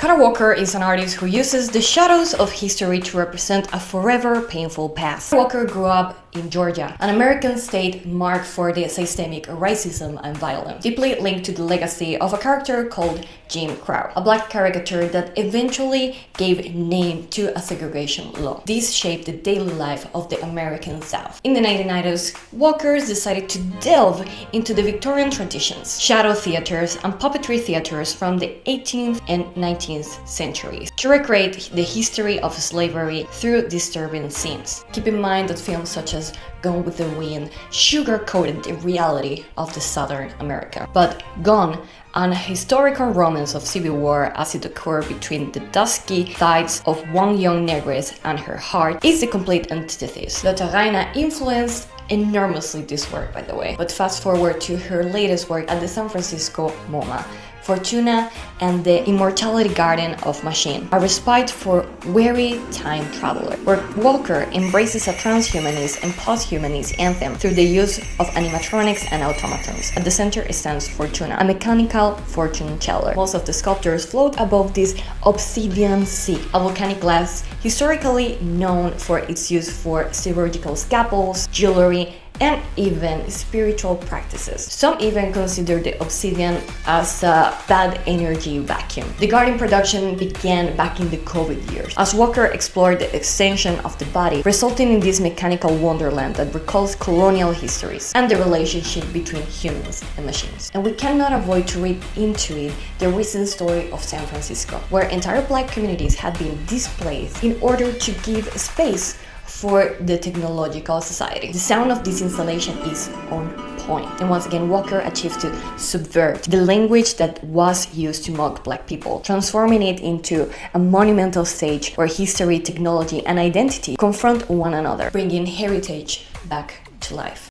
KaraWalker is an artist who uses the shadows of history to represent a forever painful past. KaraWalker grew up in Georgia, an American state marked for the systemic racism and violence, deeply linked to the legacy of a character called Jim Crow, a black caricature that eventually gave name to a segregation law. This shaped the daily life of the American South. In the 1990s, walkers decided to delve into the Victorian traditions, shadow theaters, and puppetry theaters from the 18th and 19th centuries to recreate the history of slavery through disturbing scenes. Keep in mind that films such as Gone with the Wind sugar-coated the reality of the Southern America. But Gone, an historical romance of civil war as it occurred between the dusky thighs of one young negress and her heart, is the complete antithesis. Lotte Reina influenced enormously this work, by the way. But fast forward to her latest work at the San Francisco MoMA, Fortuna and the Immortality Garden of Machine, a respite for weary time traveler, where Walker embraces a transhumanist and posthumanist anthem through the use of animatronics and automatons. At the center stands Fortuna, a mechanical fortune teller. Most of the sculptures float above this obsidian sea, a volcanic glass historically known for its use for chirurgical scalpels, jewelry, and even spiritual practices. Some even consider the obsidian as a bad energy vacuum. The garden production began back in the COVID years, as Walker explored the extension of the body, resulting in this mechanical wonderland that recalls colonial histories and the relationship between humans and machines. And we cannot avoid to read into it the recent story of San Francisco, where entire black communities had been displaced in order to give space for the technological society. The sound of this installation is on point. And once again, Walker achieved to subvert the language that was used to mock black people, transforming it into a monumental stage where history, technology, and identity confront one another, bringing heritage back to life.